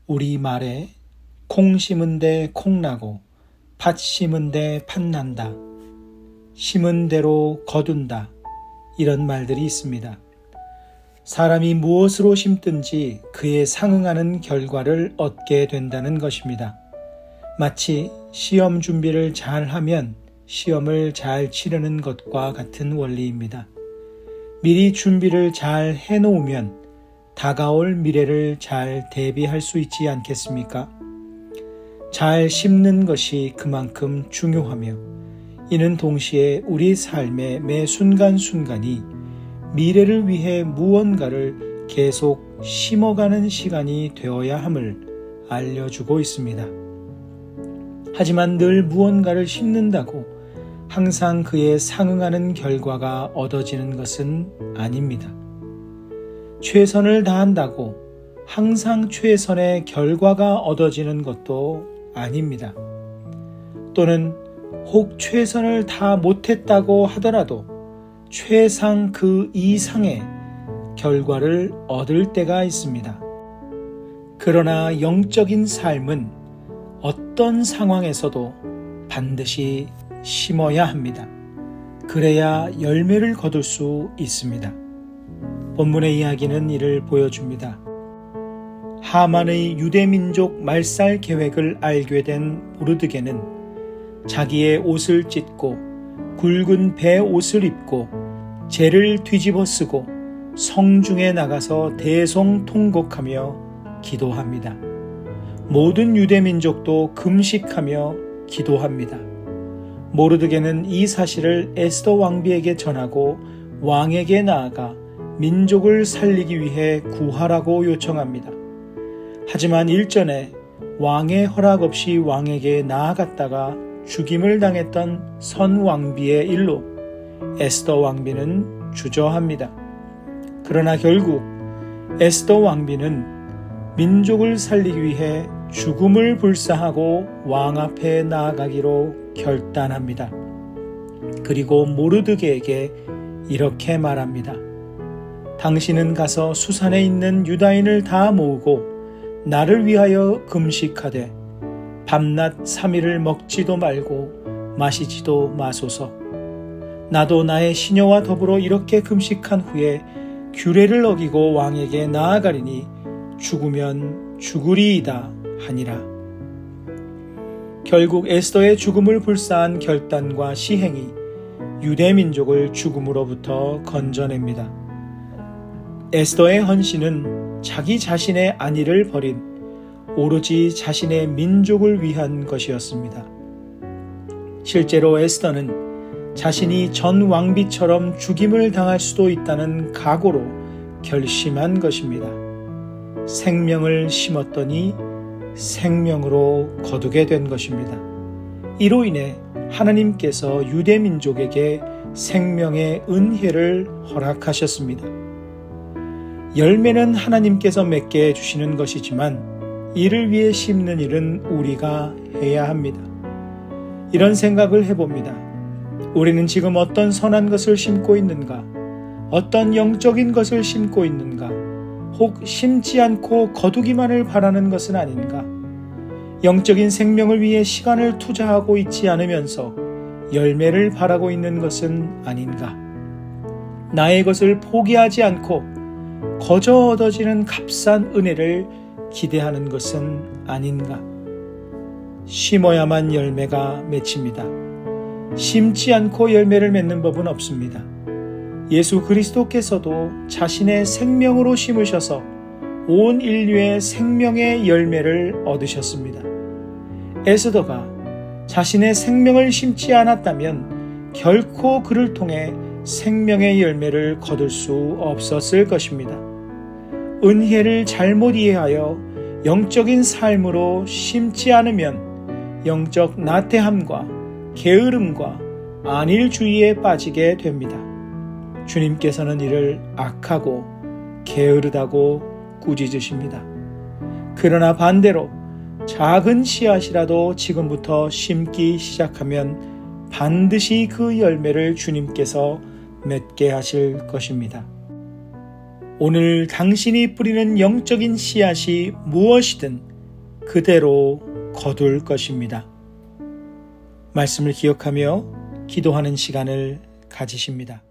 우리 말에 콩 심은 데 콩 나고 팥 심은 데 팥 난다. 심은 대로 거둔다. 이런 말들이 있습니다. 사람이 무엇으로 심든지 그에 상응하는 결과를 얻게 된다는 것입니다. 마치 시험 준비를 잘 하면 시험을 잘 치르는 것과 같은 원리입니다. 미리 준비를 잘 해놓으면 다가올 미래를 잘 대비할 수 있지 않겠습니까? 잘 심는 것이 그만큼 중요하며 이는 동시에 우리 삶의 매 순간순간이 미래를 위해 무언가를 계속 심어가는 시간이 되어야 함을 알려주고 있습니다. 하지만 늘 무언가를 심는다고 항상 그에 상응하는 결과가 얻어지는 것은 아닙니다. 최선을 다한다고 항상 최선의 결과가 얻어지는 것도 아닙니다. 또는 혹 최선을 다 못했다고 하더라도 최상 그 이상의 결과를 얻을 때가 있습니다. 그러나 영적인 삶은 어떤 상황에서도 반드시 심어야 합니다. 그래야 열매를 거둘 수 있습니다. 본문의 이야기는 이를 보여줍니다. 하만의 유대민족 말살 계획을 알게 된 모르드게는 자기의 옷을 찢고 굵은 배 옷을 입고 재를 뒤집어 쓰고 성중에 나가서 대성통곡하며 기도합니다. 모든 유대민족도 금식하며 기도합니다. 모르드게는 이 사실을 에스더 왕비에게 전하고 왕에게 나아가 민족을 살리기 위해 구하라고 요청합니다. 하지만 일전에 왕의 허락 없이 왕에게 나아갔다가 죽임을 당했던 선 왕비의 일로 에스더 왕비는 주저합니다. 그러나 결국 에스더 왕비는 민족을 살리기 위해 죽음을 불사하고 왕 앞에 나아가기로 결단합니다. 그리고 모르드게에게 이렇게 말합니다. 당신은 가서 수산에 있는 유다인을 다 모으고 나를 위하여 금식하되 밤낮 3일을 먹지도 말고 마시지도 마소서. 나도 나의 시녀와 더불어 이렇게 금식한 후에 규례를 어기고 왕에게 나아가리니 죽으면 죽으리이다 하니라. 결국 에스더의 죽음을 불사한 결단과 시행이 유대민족을 죽음으로부터 건져냅니다. 에스더의 헌신은 자기 자신의 안위를 버린 오로지 자신의 민족을 위한 것이었습니다. 실제로 에스더는 자신이 전 왕비처럼 죽임을 당할 수도 있다는 각오로 결심한 것입니다. 생명을 심었더니 생명으로 거두게 된 것입니다. 이로 인해 하나님께서 유대민족에게 생명의 은혜를 허락하셨습니다. 열매는 하나님께서 맺게 해주시는 것이지만 이를 위해 심는 일은 우리가 해야 합니다. 이런 생각을 해봅니다. 우리는 지금 어떤 선한 것을 심고 있는가? 어떤 영적인 것을 심고 있는가? 혹 심지 않고 거두기만을 바라는 것은 아닌가? 영적인 생명을 위해 시간을 투자하고 있지 않으면서 열매를 바라고 있는 것은 아닌가? 나의 것을 포기하지 않고 거저 얻어지는 값싼 은혜를 기대하는 것은 아닌가? 심어야만 열매가 맺힙니다. 심지 않고 열매를 맺는 법은 없습니다. 예수 그리스도께서도 자신의 생명으로 심으셔서 온 인류의 생명의 열매를 얻으셨습니다. 에스더가 자신의 생명을 심지 않았다면 결코 그를 통해 생명의 열매를 거둘 수 없었을 것입니다. 은혜를 잘못 이해하여 영적인 삶으로 심지 않으면 영적 나태함과 게으름과 안일주의에 빠지게 됩니다. 주님께서는 이를 악하고 게으르다고 꾸짖으십니다. 그러나 반대로 작은 씨앗이라도 지금부터 심기 시작하면 반드시 그 열매를 주님께서 맺게 하실 것입니다. 오늘 당신이 뿌리는 영적인 씨앗이 무엇이든 그대로 거둘 것입니다. 말씀을 기억하며 기도하는 시간을 가지십니다.